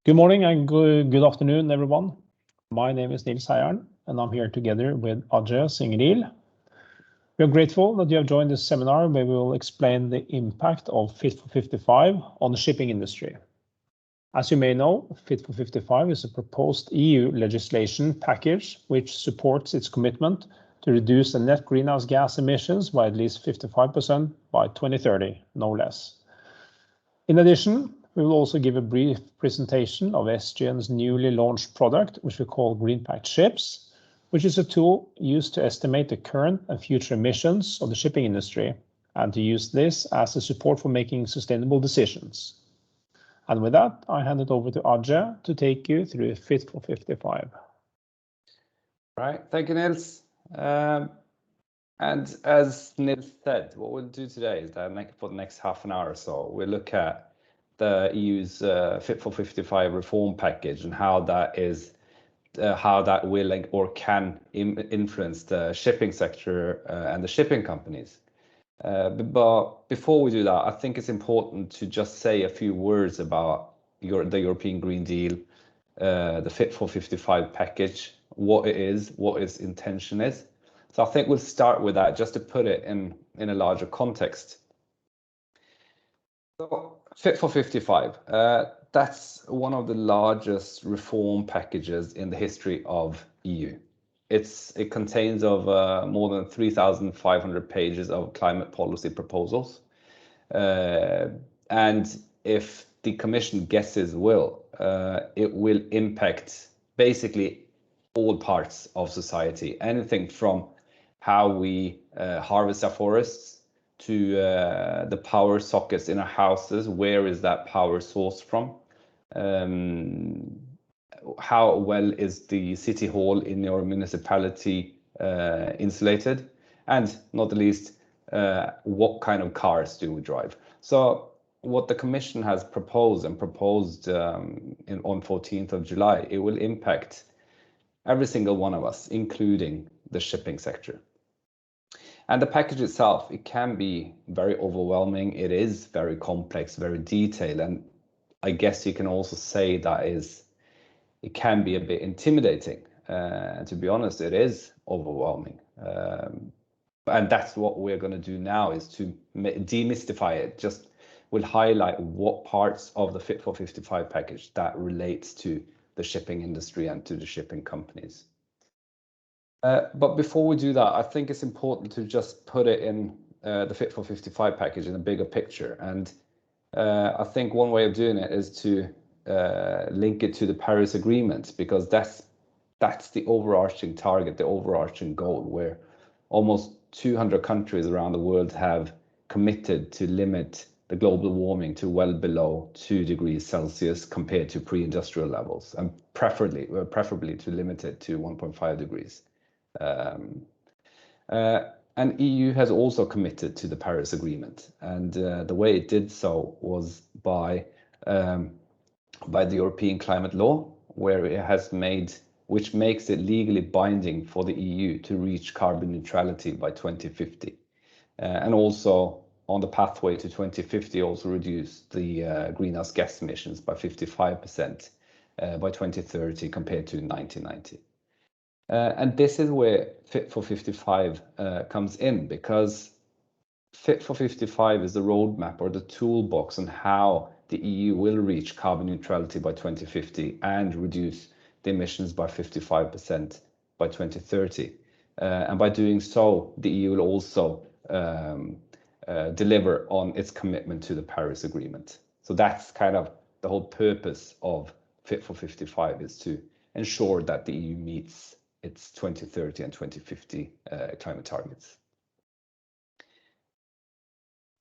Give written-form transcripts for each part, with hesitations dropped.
Good morning and good afternoon, everyone. My name is Nils Heieren, and I'm here together with Singh and Rihel. We are grateful that you have joined this seminar where we will explain the impact of Fit for 55 on the shipping industry. As you may know, Fit for 55 is a proposed EU legislation package which supports its commitment to reduce the net greenhouse gas emissions by at least 55% by 2030, no less. In addition, we will also give a brief presentation of Esgian's newly launched product, which we call Greenpact Ships, which is a tool used to estimate the current and future emissions of the shipping industry and to use this as a support for making sustainable decisions. And with that, I hand it over to Ajay to take you through Fit for 55. Right, thank you, Nils. And as Nils said, what we'll do today is that for the next half an hour or so, we'll look at the EU's Fit for 55 reform package and how that will or can influence the shipping sector and the shipping companies. But before we do that, I think it's important to just say a few words about the European Green Deal, the Fit for 55 package, what it is, what its intention is. So I think we'll start with that just to put it in a larger context. So Fit for 55, that's one of the largest reform packages in the history of EU. It contains of more than 3,500 pages of climate policy proposals. And if the Commission guesses will, it will impact basically all parts of society, anything from how we harvest our forests to the power sockets in our houses. Where is that power sourced from? How well is the city hall in your municipality insulated? And not the least, what kind of cars do we drive? So what the Commission has proposed on 14th of July, it will impact every single one of us, including the shipping sector. And the package itself, it can be very overwhelming. It is very complex, very detailed. And I guess you can also say that it can be a bit intimidating. And to be honest, it is overwhelming. And that's what we're going to do now, is to demystify it. Just we'll highlight what parts of the Fit for 55 package that relates to the shipping industry and to the shipping companies. But before we do that, I think it's important to just put it in the Fit for 55 package in a bigger picture. And I think one way of doing it is to link it to the Paris Agreement, because that's the overarching target, the overarching goal, where almost 200 countries around the world have committed to limit the global warming to well below 2 degrees Celsius compared to pre-industrial levels, and preferably to limit it to 1.5 degrees. And EU has also committed to the Paris Agreement, and the way it did so was by the European climate law, where it has which makes it legally binding for the EU to reach carbon neutrality by 2050, and also on the pathway to 2050 also reduce the greenhouse gas emissions by 55% by 2030 compared to 1990. And this is where Fit for 55 comes in, because Fit for 55 is the roadmap or the toolbox on how the EU will reach carbon neutrality by 2050 and reduce the emissions by 55% by 2030. And by doing so, the EU will also deliver on its commitment to the Paris Agreement. So that's kind of the whole purpose of Fit for 55, is to ensure that the EU meets its 2030 and 2050 climate targets.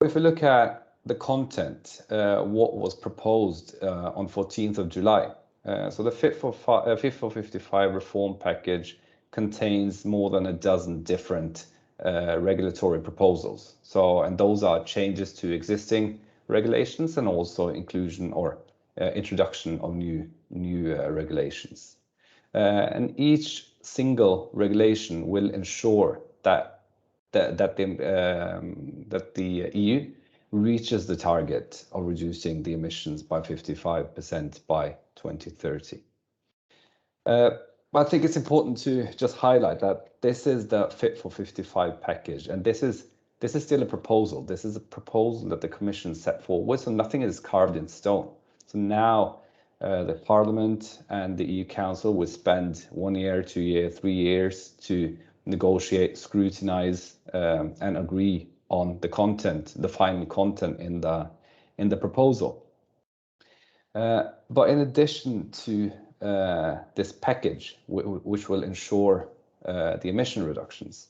If we look at the content, what was proposed on 14th of July. So the Fit for 55 reform package contains more than a dozen different regulatory proposals. And those are changes to existing regulations and also inclusion or introduction of new regulations. And each single regulation will ensure that the EU reaches the target of reducing the emissions by 55% by 2030. But I think it's important to just highlight that this is the Fit for 55 package, and this is still a proposal. This is a proposal that the Commission set forward, so nothing is carved in stone. So now the Parliament and the EU Council will spend 1 year, 2 years, 3 years to negotiate, scrutinize, and agree on the content, the final content in the proposal. But in addition to this package, which will ensure the emission reductions,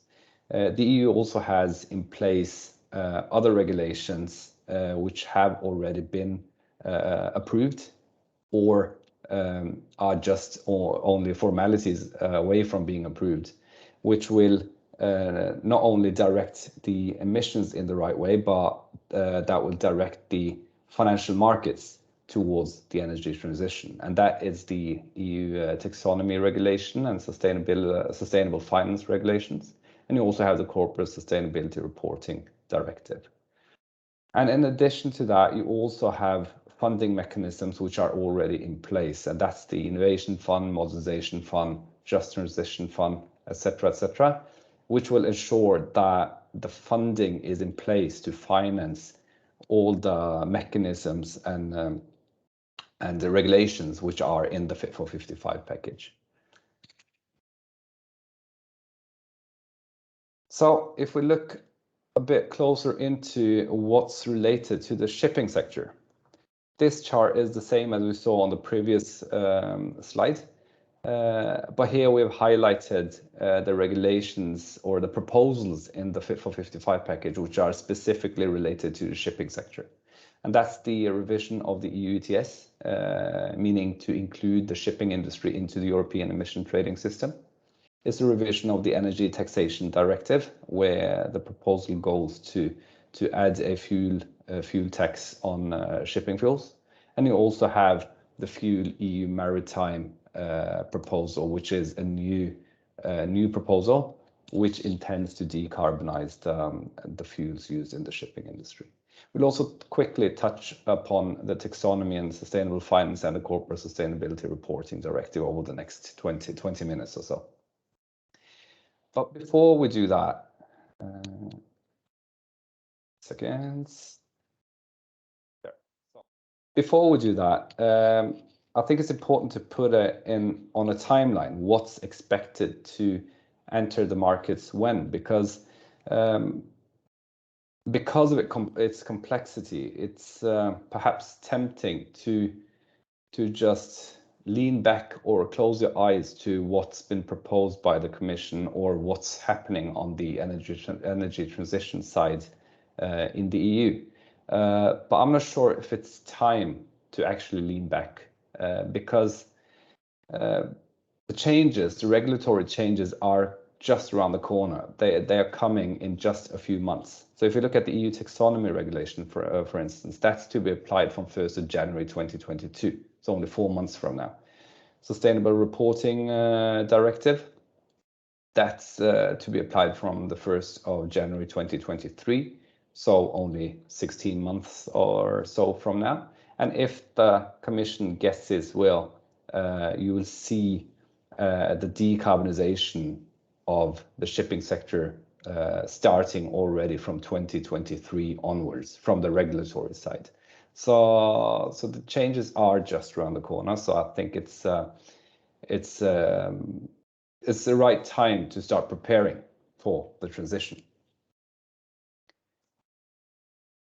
the EU also has in place other regulations which have already been approved or are just only formalities away from being approved, which will not only direct the emissions in the right way, but that will direct the financial markets towards the energy transition. And that is the EU taxonomy regulation and sustainable finance regulations. And you also have the Corporate Sustainability Reporting Directive. And in addition to that, you also have funding mechanisms which are already in place. And that's the Innovation Fund, Modernization Fund, Just Transition Fund, etc., which will ensure that the funding is in place to finance all the mechanisms and the regulations which are in the Fit for 55 package. So if we look a bit closer into what's related to the shipping sector, this chart is the same as we saw on the previous slide, but here we have highlighted the regulations or the proposals in the Fit for 55 package which are specifically related to the shipping sector. And that's the revision of the EU ETS, meaning to include the shipping industry into the European emission trading system. It's a revision of the Energy Taxation Directive, where the proposal goes to add a fuel tax on shipping fuels. And you also have the Fuel EU Maritime proposal, which is a new proposal which intends to decarbonize the fuels used in the shipping industry. We'll also quickly touch upon the taxonomy and sustainable finance and the Corporate Sustainability Reporting Directive over the next 20 minutes or so. But before we do that, before we do that, I think it's important to put it on a timeline, what's expected to enter the markets when, because of its complexity, it's perhaps tempting to just lean back or close your eyes to what's been proposed by the Commission or what's happening on the energy transition side in the EU. But I'm not sure if it's time to actually lean back because the regulatory changes are just around the corner. They are coming in just a few months. So if you look at the EU taxonomy regulation, for instance, that's to be applied from 1st of January 2022. It's only 4 months from now. Sustainable Reporting Directive, that's to be applied from the 1st of January 2023. So only 16 months or so from now. And if the Commission guesses well, you will see the decarbonization of the shipping sector starting already from 2023 onwards from the regulatory side. So the changes are just around the corner. So I think it's the right time to start preparing for the transition.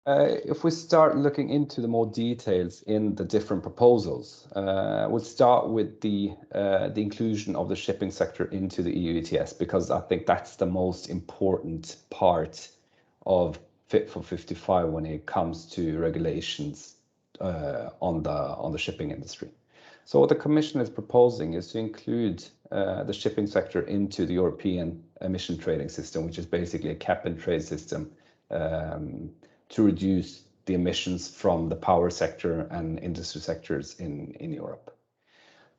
If we start looking into the more details in the different proposals, we'll start with the inclusion of the shipping sector into the EU ETS, because I think that's the most important part of Fit for 55 when it comes to regulations on the shipping industry. So what the Commission is proposing is to include the shipping sector into the European emission trading system, which is basically a cap and trade system to reduce the emissions from the power sector and industry sectors in Europe.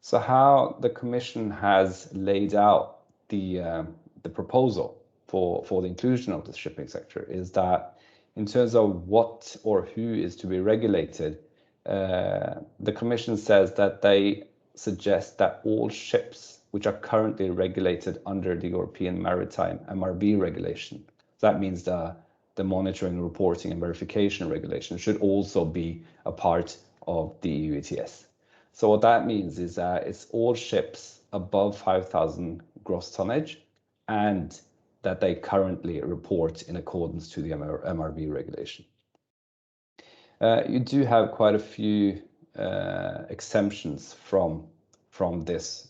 So how the Commission has laid out the proposal for the inclusion of the shipping sector is that in terms of what or who is to be regulated, the Commission says that they suggest that all ships which are currently regulated under the European Maritime MRV regulation, that means the monitoring, reporting and verification regulation, should also be a part of the EU ETS. So what that means is that it's all ships above 5,000 gross tonnage and that they currently report in accordance to the MRV regulation. You do have quite a few exemptions from this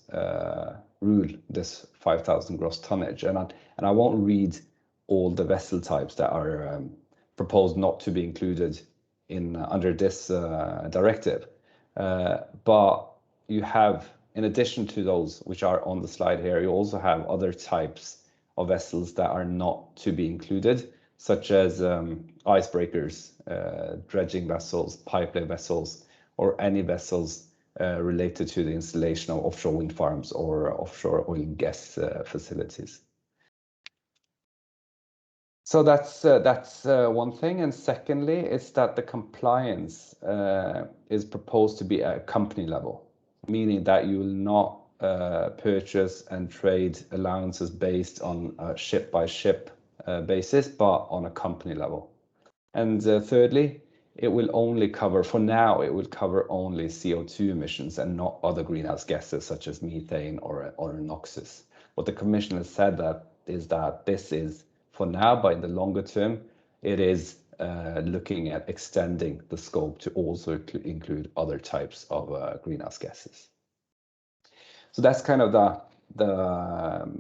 rule, this 5,000 gross tonnage, and I won't read all the vessel types that are proposed not to be included in under this directive, but you have, in addition to those which are on the slide here, you also have other types of vessels that are not to be included, such as icebreakers, dredging vessels, pipeline vessels, or any vessels related to the installation of offshore wind farms or offshore oil and gas facilities. So that's one thing. And secondly, it's that the compliance is proposed to be at a company level, meaning that you will not purchase and trade allowances based on a ship-by-ship basis, but on a company level. And thirdly, it will only cover, for now, it will cover only CO2 emissions and not other greenhouse gases such as methane or NOxes. What the Commission has said is that this is for now, but in the longer term, it is looking at extending the scope to also include other types of greenhouse gases. So that's kind of the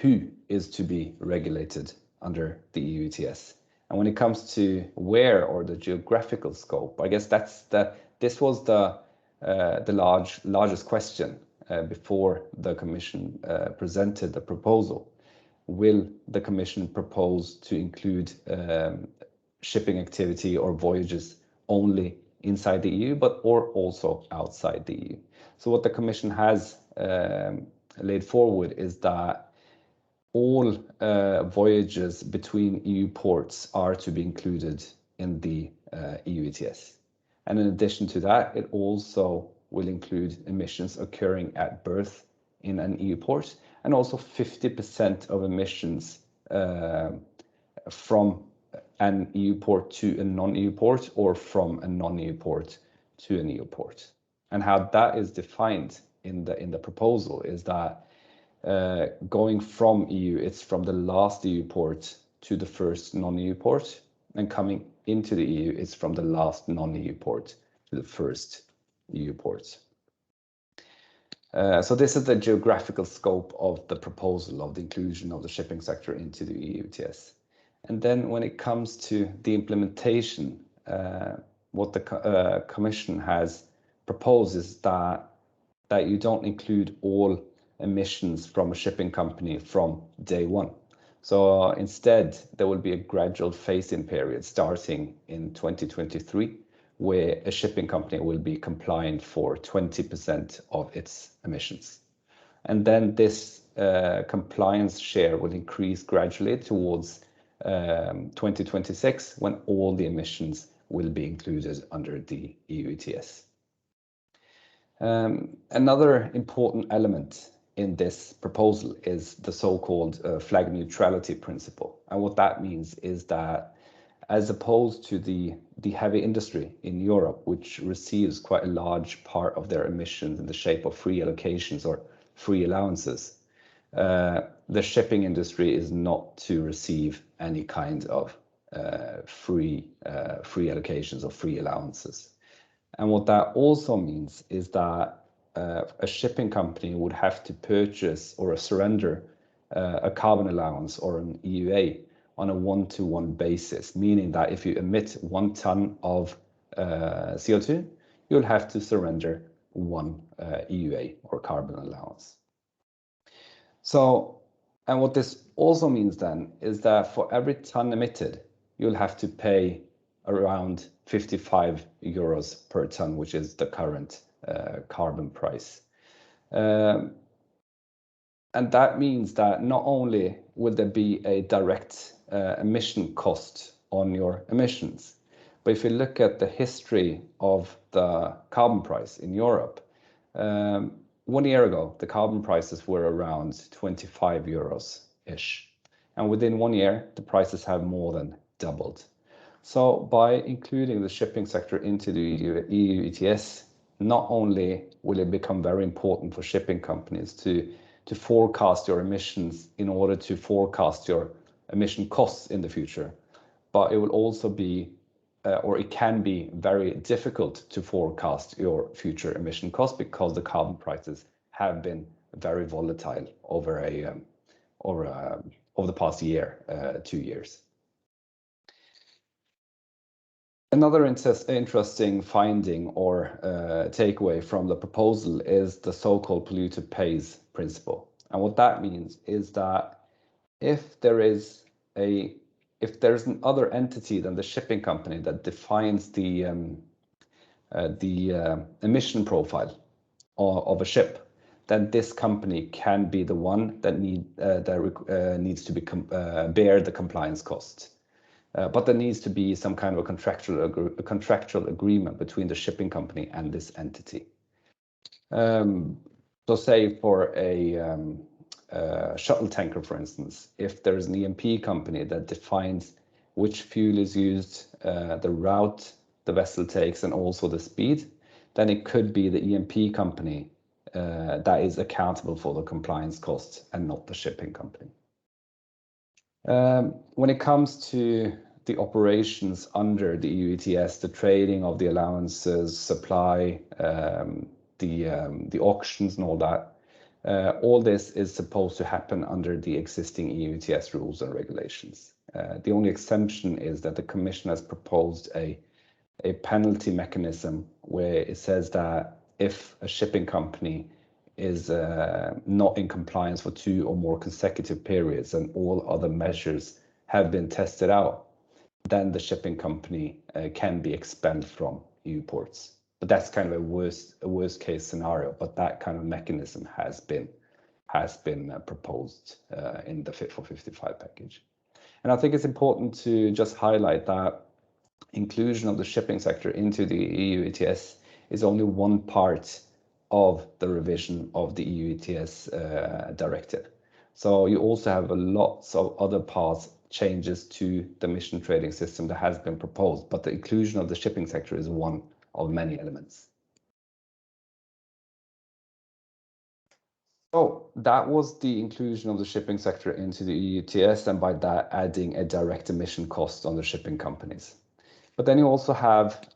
who is to be regulated under the EU ETS. And when it comes to where, or the geographical scope, I guess this was the largest question before the Commission presented the proposal. Will the Commission propose to include shipping activity or voyages only inside the EU, or also outside the EU? So what the Commission has laid forward is that all voyages between EU ports are to be included in the EU ETS. And in addition to that, it also will include emissions occurring at berth in an EU port, and also 50% of emissions from an EU port to a non-EU port, or from a non-EU port to an EU port. And how that is defined in the proposal is that going from EU, it's from the last EU port to the first non-EU port, and coming into the EU, it's from the last non-EU port to the first EU port. So this is the geographical scope of the proposal of the inclusion of the shipping sector into the EU ETS. And then when it comes to the implementation, what the Commission has proposed is that you don't include all emissions from a shipping company from day one. So instead, there will be a gradual phase-in period starting in 2023, where a shipping company will be compliant for 20% of its emissions. And then this compliance share will increase gradually towards 2026, when all the emissions will be included under the EU ETS. Another important element in this proposal is the so-called flag neutrality principle. And what that means is that, as opposed to the heavy industry in Europe, which receives quite a large part of their emissions in the shape of free allocations or free allowances, the shipping industry is not to receive any kind of free allocations or free allowances. And what that also means is that a shipping company would have to purchase or surrender a carbon allowance or an EUA on a one-to-one basis, meaning that if you emit 1 ton of CO2, you'll have to surrender 1 EUA or carbon allowance. So, and what this also means then is that for every ton emitted, you'll have to pay around 55 euros per ton, which is the current carbon price. And that means that not only will there be a direct emission cost on your emissions, But if you look at the history of the carbon price in Europe, 1 year ago, the carbon prices were around 25 euros-ish. And within 1 year, the prices have more than doubled. So by including the shipping sector into the EU ETS, not only will it become very important for shipping companies to forecast your emissions in order to forecast your emission costs in the future, but it will also be, or it can be very difficult to forecast your future emission costs because the carbon prices have been very volatile over the past year, 2 years. Another interesting finding or takeaway from the proposal is the so-called polluter pays principle. And what that means is that if there's an other entity than the shipping company that defines the emission profile of a ship, then this company can be the one that needs to bear the compliance cost. But there needs to be some kind of a contractual agreement between the shipping company and this entity. So say for a shuttle tanker, for instance, if there's an E&P company that defines which fuel is used, the route the vessel takes, and also the speed, then it could be the E&P company that is accountable for the compliance costs and not the shipping company. When it comes to the operations under the EU ETS, the trading of the allowances, supply, the auctions and all this is supposed to happen under the existing EU ETS rules and regulations. The only exemption is that the Commission has proposed a penalty mechanism where it says that if a shipping company is not in compliance for 2 or more consecutive periods and all other measures have been tested out, then the shipping company can be expelled from EU ports. But that's kind of a worst case scenario, but that kind of mechanism has been proposed in the Fit for 55 package. And I think it's important to just highlight that inclusion of the shipping sector into the EU ETS is only one part of the revision of the EU ETS directive. So you also have lots of other parts, changes to the emission trading system that has been proposed, but the inclusion of the shipping sector is one of many elements. So that was the inclusion of the shipping sector into the EU ETS, and by that adding a direct emission cost on the shipping companies. But then you also have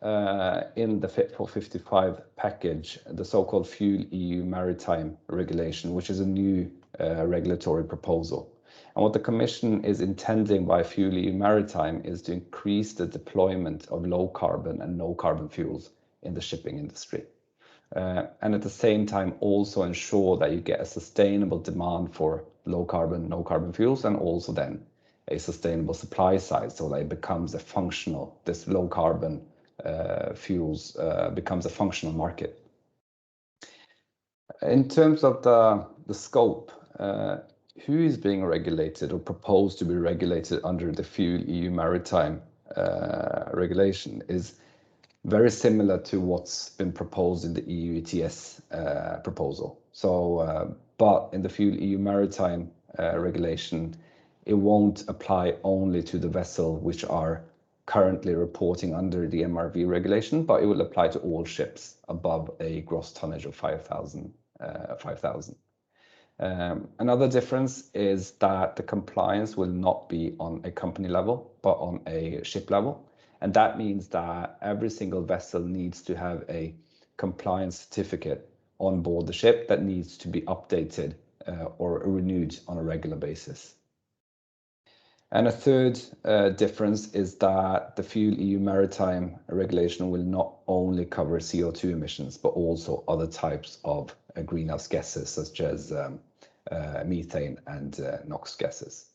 in the Fit for 55 package, the so-called Fuel EU Maritime Regulation, which is a new regulatory proposal. And what the Commission is intending by Fuel EU Maritime is to increase the deployment of low carbon and no carbon fuels in the shipping industry. And at the same time also ensure that you get a sustainable demand for low carbon, no carbon fuels, and also then a sustainable supply side, so that it becomes a functional, this low carbon fuels becomes a functional market. In terms of the scope, who is being regulated or proposed to be regulated under the Fuel EU Maritime regulation is very similar to what's been proposed in the EU ETS proposal. So, but in the Fuel EU Maritime regulation, it won't apply only to the vessel which are currently reporting under the MRV regulation, but it will apply to all ships above a gross tonnage of 5,000. Another difference is that the compliance will not be on a company level, but on a ship level. And that means that every single vessel needs to have a compliance certificate on board the ship that needs to be updated or renewed on a regular basis. And a third difference is that the Fuel EU Maritime regulation will not only cover CO2 emissions, but also other types of greenhouse gases, such as methane and NOx gases.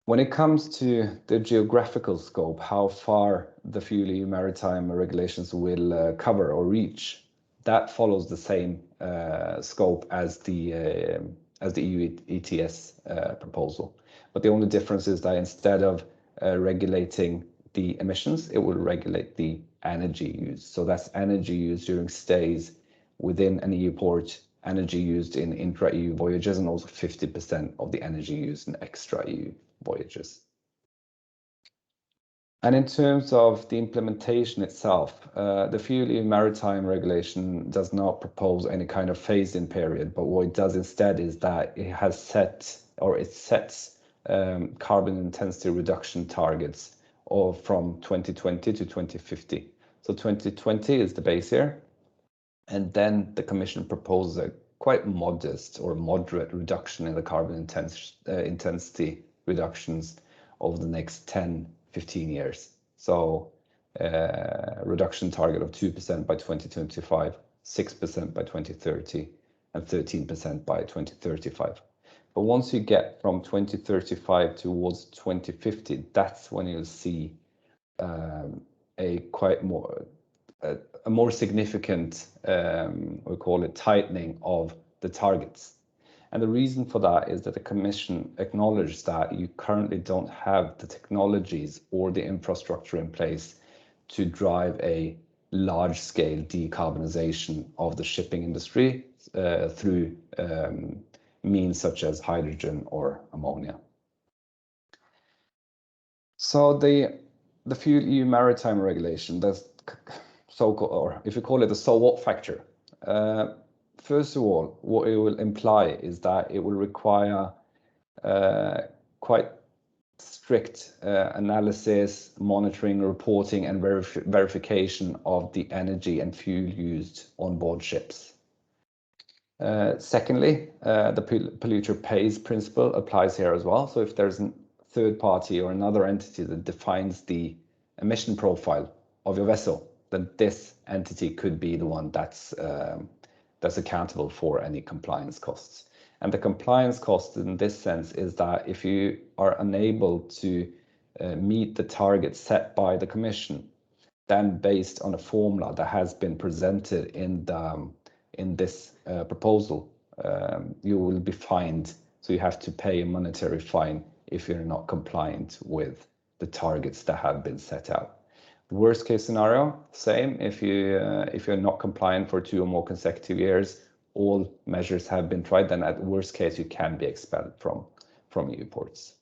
When it comes to the geographical scope, how far the Fuel EU Maritime regulations will cover or reach, that follows the same scope as the EU ETS proposal. But the only difference is that instead of regulating the emissions, it will regulate the energy use. So that's energy used during stays within an EU port, energy used in intra-EU voyages, and also 50% of the energy used in extra-EU voyages. And in terms of the implementation itself, the FuelEU Maritime Regulation does not propose any kind of phase-in period, but what it does instead is that it has sets carbon intensity reduction targets from 2020 to 2050. So 2020 is the base year, and then the Commission proposes a quite modest or moderate reduction in the carbon intensity reductions over the next 10-15 years. So reduction target of 2% by 2025, 6% by 2030, and 13% by 2035. But once you get from 2035 towards 2050, that's when you'll see a more significant, we call it tightening of the targets. And the reason for that is that the Commission acknowledged that you currently don't have the technologies or the infrastructure in place to drive a large-scale decarbonization of the shipping industry through means such as hydrogen or ammonia. So the FuelEU Maritime Regulation, that's so-called, or if you call it the so what factor, first of all, what it will imply is that it will require quite strict analysis, monitoring, reporting, and verification of the energy and fuel used on board ships. Secondly, the polluter pays principle applies here as well. So if there's a third party or another entity that defines the emission profile of your vessel, then this entity could be the one that's accountable for any compliance costs. And the compliance cost in this sense is that if you are unable to meet the target set by the Commission, then based on a formula that has been presented in this proposal, you will be fined. So you have to pay a monetary fine if you're not compliant with the targets that have been set out. Worst case scenario, same. If you're not compliant for 2 or more consecutive years, all measures have been tried, then at worst case you can be expelled from EU ports.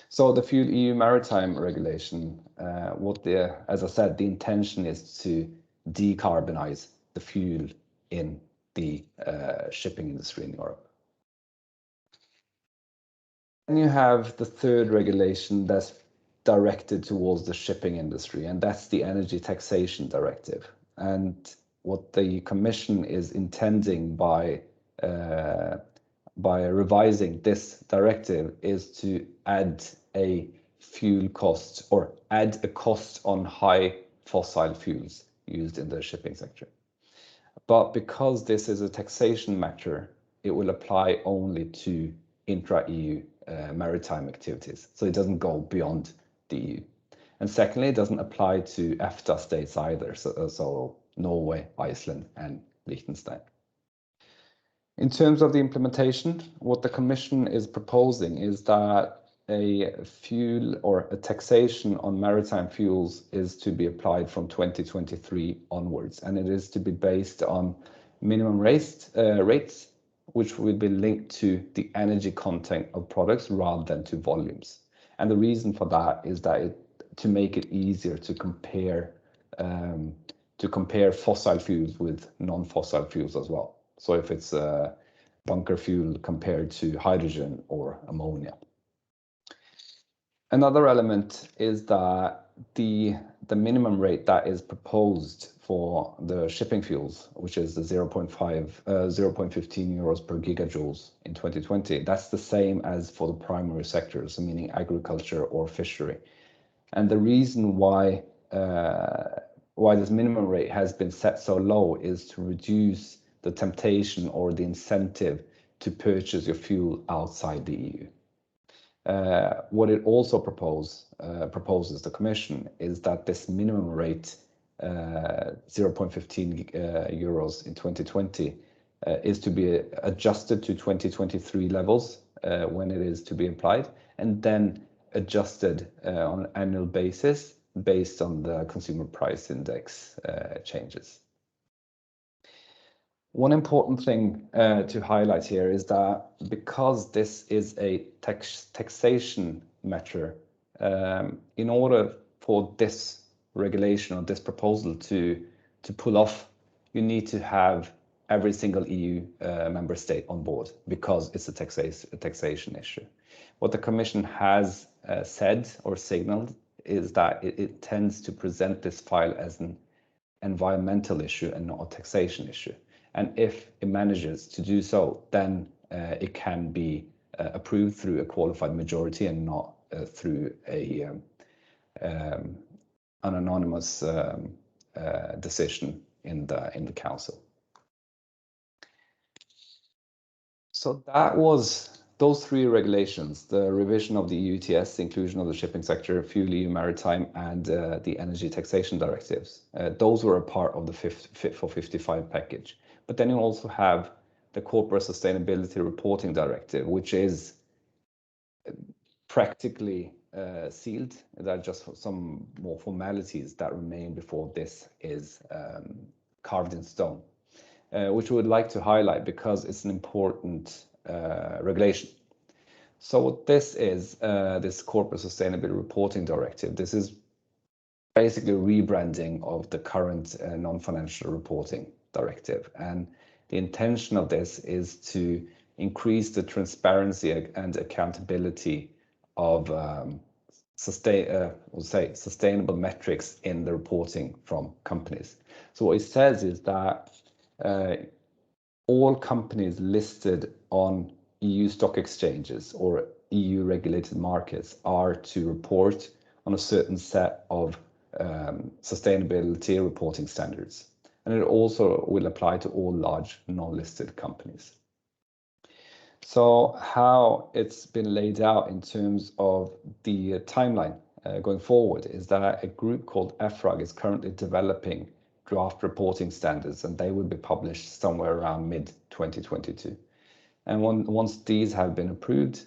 So the FuelEU Maritime Regulation, as I said, the intention is to decarbonize the fuel in the shipping industry in Europe. Then you have the third regulation that's directed towards the shipping industry, and that's the Energy Taxation Directive. And what the Commission is intending by revising this directive is to add a fuel cost, or add a cost on high fossil fuels used in the shipping sector. But because this is a taxation matter, it will apply only to intra-EU maritime activities. So it doesn't go beyond the EU. And secondly, it doesn't apply to EFTA states either, so Norway, Iceland, and Liechtenstein. In terms of the implementation, what the Commission is proposing is that a fuel or a taxation on maritime fuels is to be applied from 2023 onwards, and it is to be based on minimum rates, which will be linked to the energy content of products rather than to volumes. And the reason for that is that to make it easier to compare fossil fuels with non-fossil fuels as well. So if it's bunker fuel compared to hydrogen or ammonia. Another element is that the minimum rate that is proposed for the shipping fuels, which is the 0.15 euros per gigajoules in 2020, that's the same as for the primary sectors, so meaning agriculture or fishery. And the reason why this minimum rate has been set so low is to reduce the temptation or the incentive to purchase your fuel outside the EU. What it also proposes the Commission is that this minimum rate, 0.15 euros in 2020, is to be adjusted to 2023 levels when it is to be applied, and then adjusted on an annual basis based on the consumer price index changes. One important thing to highlight here is that because this is a taxation matter, in order for this regulation or this proposal to pull off, you need to have every single EU member state on board because it's a taxation issue. What the Commission has said or signaled is that it tends to present this file as an environmental issue and not a taxation issue. And if it manages to do so, then it can be approved through a qualified majority and not through an anonymous decision in the Council. So that was those three regulations: the revision of the EU ETS, inclusion of the shipping sector, Fuel EU Maritime, and the Energy Taxation Directives. Those were a part of the Fit for 55 package. But then you also have the Corporate Sustainability Reporting Directive, which is practically sealed. There are just some more formalities that remain before this is carved in stone, which we would like to highlight because it's an important regulation. So what this is, this Corporate Sustainability Reporting Directive, this is basically rebranding of the current non-financial reporting directive. And the intention of this is to increase the transparency and accountability of sustainable metrics in the reporting from companies. So what it says is that all companies listed on EU stock exchanges or EU regulated markets are to report on a certain set of sustainability reporting standards. And it also will apply to all large non-listed companies. So how it's been laid out in terms of the timeline going forward is that a group called EFRAG is currently developing draft reporting standards, and they will be published somewhere around mid-2022. And once these have been approved,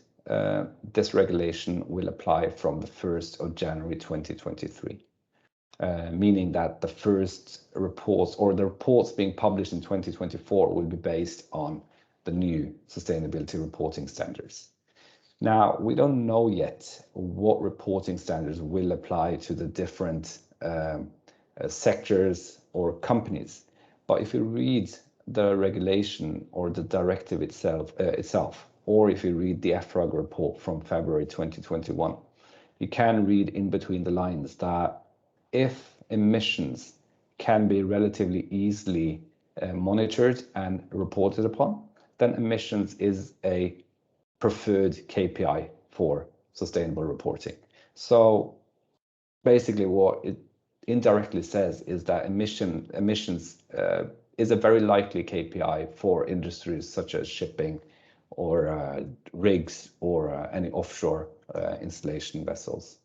this regulation will apply from the 1st of January 2023. Meaning that the first reports or the reports being published in 2024 will be based on the new sustainability reporting standards. Now, we don't know yet what reporting standards will apply to the different sectors or companies. But if you read the regulation or the directive itself, or if you read the EFRAG report from February 2021, you can read in between the lines that if emissions can be relatively easily monitored and reported upon, then emissions is a preferred KPI for sustainable reporting. So basically what it indirectly says is that emissions is a very likely KPI for industries such as shipping or rigs or any offshore installation vessels.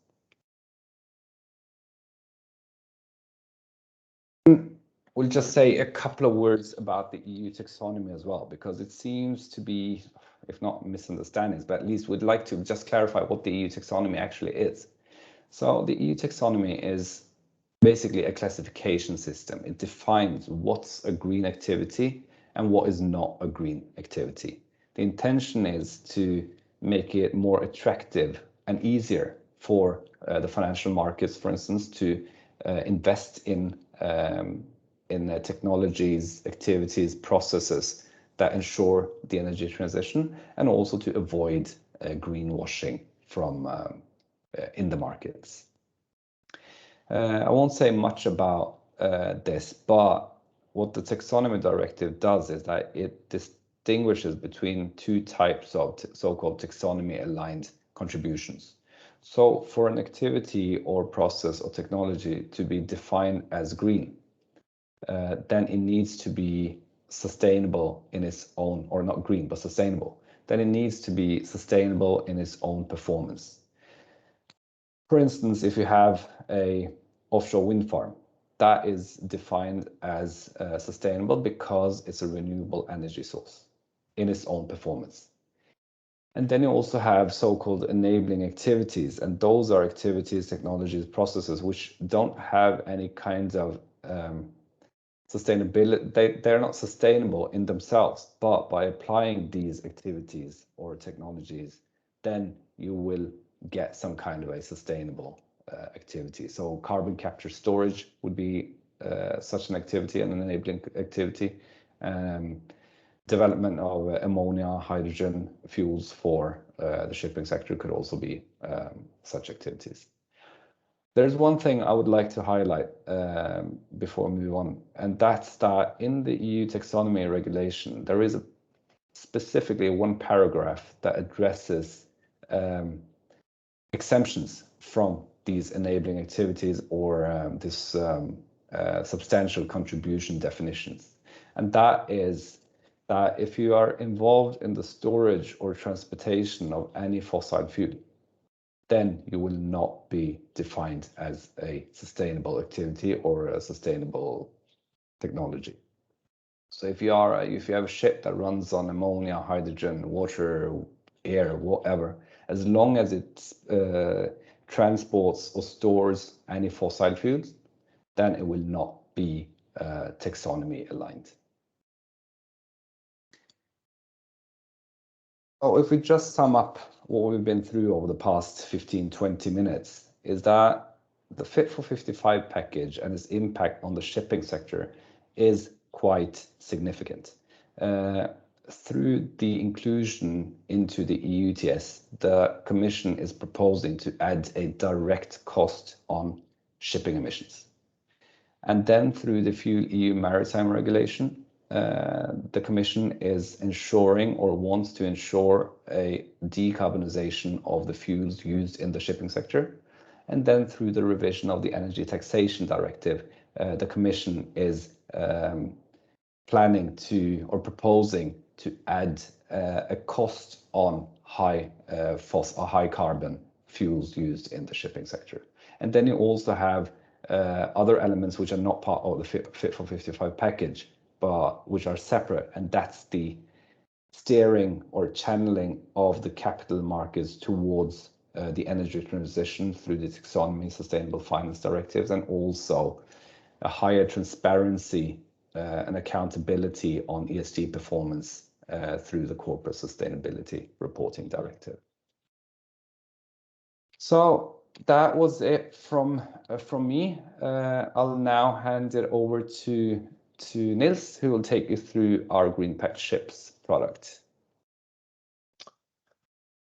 We'll just say a couple of words about the EU taxonomy as well, because it seems to be, if not misunderstandings, but at least we'd like to just clarify what the EU taxonomy actually is. So the EU taxonomy is basically a classification system. It defines what's a green activity and what is not a green activity. The intention is to make it more attractive and easier for the financial markets, for instance, to invest in technologies, activities, processes that ensure the energy transition, and also to avoid greenwashing from in the markets. I won't say much about this, but what the taxonomy directive does is that it distinguishes between two types of so-called taxonomy aligned contributions. So for an activity or process or technology to be defined as green, then it needs to be sustainable in its own, or not green, but sustainable. Then it needs to be sustainable in its own performance. For instance, if you have a offshore wind farm, that is defined as sustainable because it's a renewable energy source in its own performance. And then you also have so-called enabling activities, and those are activities, technologies, processes which don't have any kinds of sustainability. They're not sustainable in themselves, but by applying these activities or technologies, then you will get some kind of a sustainable activity. So carbon capture storage would be such an activity, and an enabling activity. Development of ammonia, hydrogen fuels for the shipping sector could also be such activities. There's one thing I would like to highlight before we move on, and that's that in the EU taxonomy regulation, there is specifically one paragraph that addresses exemptions from these enabling activities or this substantial contribution definitions. And that is that if you are involved in the storage or transportation of any fossil fuel, then you will not be defined as a sustainable activity or a sustainable technology. So if you have a ship that runs on ammonia, hydrogen, water, air, whatever, as long as it transports or stores any fossil fuels, then it will not be taxonomy aligned. Oh, if we just sum up what we've been through over the past 15-20 minutes, is that the Fit for 55 package and its impact on the shipping sector is quite significant. Through the inclusion into the EU ETS, the Commission is proposing to add a direct cost on shipping emissions. And then through the Fuel EU Maritime Regulation, the Commission is ensuring or wants to ensure a decarbonization of the fuels used in the shipping sector. And then through the revision of the Energy Taxation Directive, the Commission is planning to or proposing to add a cost on high carbon fuels used in the shipping sector. And then you also have other elements which are not part of the Fit for 55 package, but which are separate, and that's the steering or channeling of the capital markets towards the energy transition through the taxonomy, sustainable finance directives, and also a higher transparency and accountability on ESG performance through the Corporate Sustainability Reporting Directive. So that was it from me. I'll now hand it over to Nils, who will take you through our Greenpact Ships product.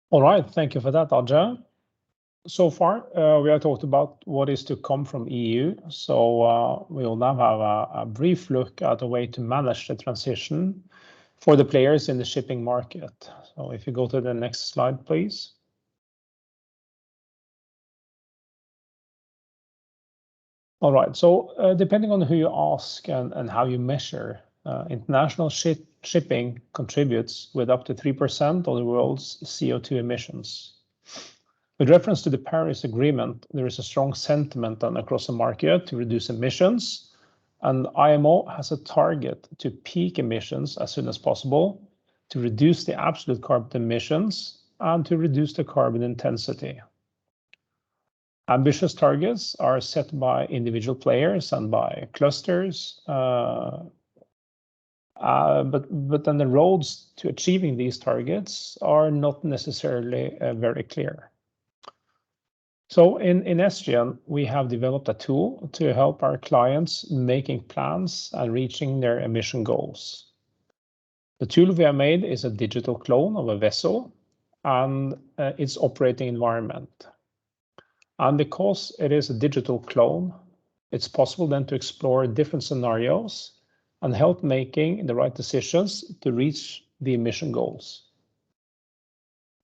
All right, thank you for that, Ajay. So far, we have talked about what is to come from EU. So we will now have a brief look at a way to manage the transition for the players in the shipping market. So if you go to the next slide, please. All right, so depending on who you ask and how you measure, international shipping contributes with up to 3% of the world's CO2 emissions. With reference to the Paris Agreement, there is a strong sentiment across the market to reduce emissions, and IMO has a target to peak emissions as soon as possible, to reduce the absolute carbon emissions, and to reduce the carbon intensity. Ambitious targets are set by individual players and by clusters, but then the roads to achieving these targets are not necessarily very clear. So in Esgian, we have developed a tool to help our clients making plans and reaching their emission goals. The tool we have made is a digital clone of a vessel and its operating environment. And because it is a digital clone, it's possible then to explore different scenarios and help making the right decisions to reach the emission goals.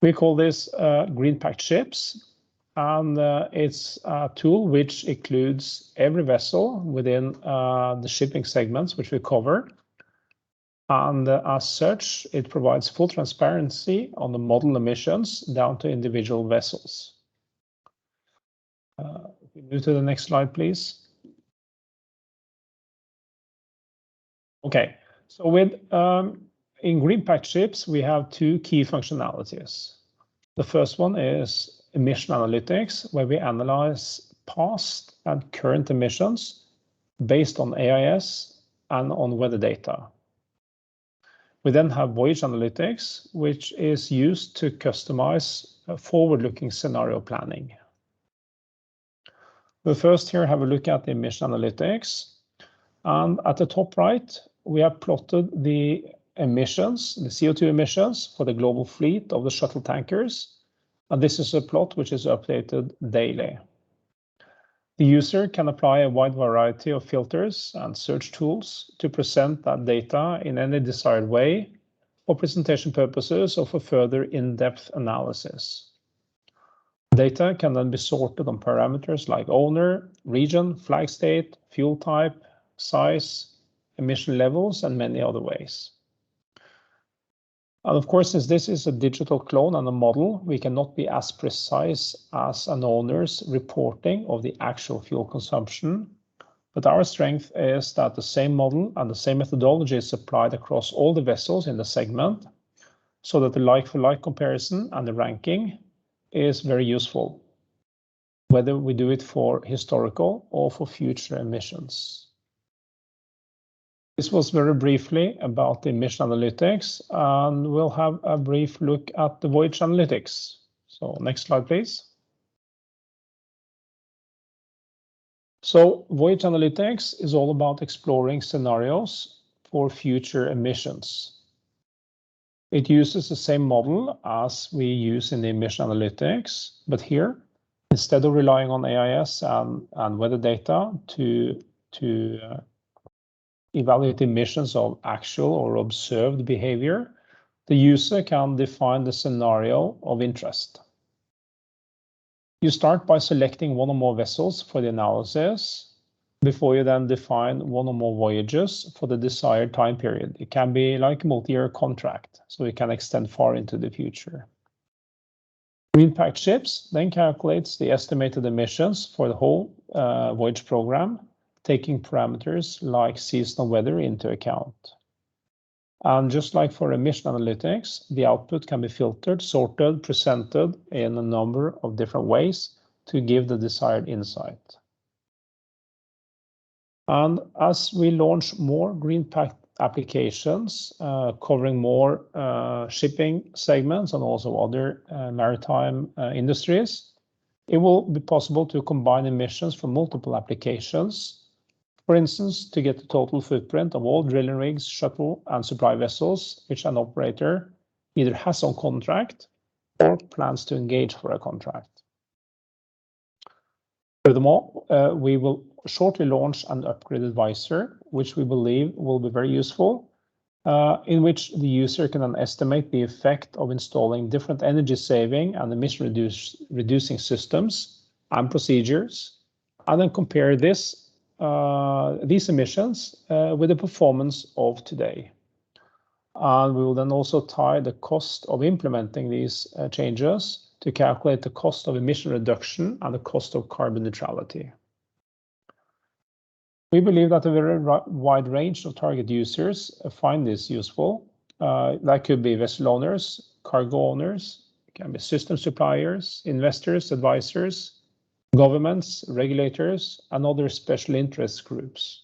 We call this Greenpact Ships, and it's a tool which includes every vessel within the shipping segments which we cover. And as such, it provides full transparency on the model emissions down to individual vessels. If we move to the next slide, please. Okay, so with in Greenpact Ships, we have two key functionalities. The first one is emission analytics, where we analyze past and current emissions based on AIS and on weather data. We then have voyage analytics, which is used to customize forward-looking scenario planning. We'll first here have a look at the emission analytics. And at the top right, we have plotted the emissions, the CO2 emissions for the global fleet of the shuttle tankers. And this is a plot which is updated daily. The user can apply a wide variety of filters and search tools to present that data in any desired way for presentation purposes or for further in-depth analysis. Data can then be sorted on parameters like owner, region, flag state, fuel type, size, emission levels, and many other ways. And of course, since this is a digital clone and a model, we cannot be as precise as an owner's reporting of the actual fuel consumption. But our strength is that the same model and the same methodology is applied across all the vessels in the segment, so that the like-for-like comparison and the ranking is very useful, whether we do it for historical or for future emissions. This was very briefly about the emission analytics, and we'll have a brief look at the voyage analytics. So next slide, please. So voyage analytics is all about exploring scenarios for future emissions. It uses the same model as we use in the emission analytics, but here, instead of relying on AIS and weather data to evaluate emissions of actual or observed behavior, the user can define the scenario of interest. You start by selecting one or more vessels for the analysis before you then define one or more voyages for the desired time period. It can be like a multi-year contract, so it can extend far into the future. Greenpact Ships then calculates the estimated emissions for the whole voyage program, taking parameters like seasonal weather into account. And just like for emission analytics, the output can be filtered, sorted, presented in a number of different ways to give the desired insight. And as we launch more Greenpact applications covering more shipping segments and also other maritime industries, it will be possible to combine emissions from multiple applications. For instance, to get the total footprint of all drilling rigs, shuttle, and supply vessels, which an operator either has on contract or plans to engage for a contract. Furthermore, we will shortly launch an upgraded visor, which we believe will be very useful, in which the user can then estimate the effect of installing different energy saving and emission reducing systems and procedures, and then compare these emissions with the performance of today. And we will then also tie the cost of implementing these changes to calculate the cost of emission reduction and the cost of carbon neutrality. We believe that a very wide range of target users find this useful. That could be vessel owners, cargo owners, it can be system suppliers, investors, advisors, governments, regulators, and other special interest groups.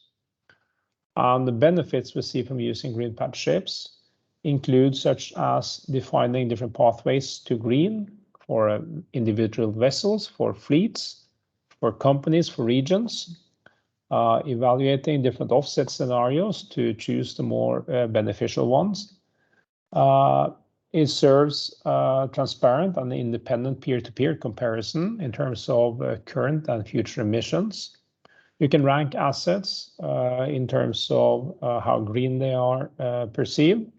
And the benefits we see from using Greenpact Ships include such as defining different pathways to green for individual vessels, for fleets, for companies, for regions, evaluating different offset scenarios to choose the more beneficial ones. It serves transparent and independent peer-to-peer comparison in terms of current and future emissions. You can rank assets in terms of how green they are perceived.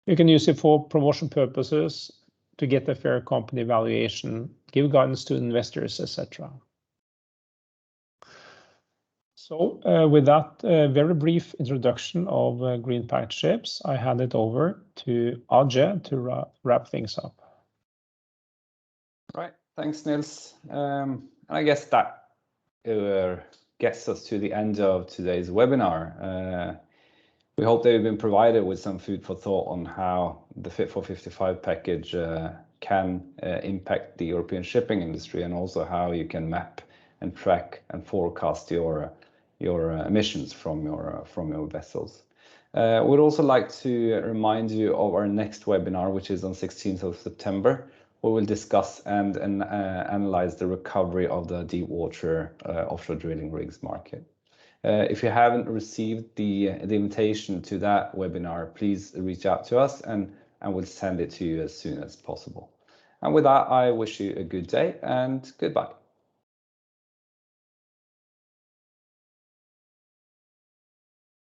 You can use it for promotion purposes to get a fair company valuation, give guidance to investors, etc. So with that very brief introduction of Greenpact Ships, I hand it over to Ajay to wrap things up. Right, thanks, Nils. I guess that gets us to the end of today's webinar. We hope that you've been provided with some food for thought on how the Fit for 55 package can impact the European shipping industry, and also how you can map and track and forecast your emissions from your vessels. We'd also like to remind you of our next webinar, which is on 16th of September. We will discuss and analyze the recovery of the deep water offshore drilling rigs market. If you haven't received the invitation to that webinar, please reach out to us and we'll send it to you as soon as possible. And with that, I wish you a good day and goodbye.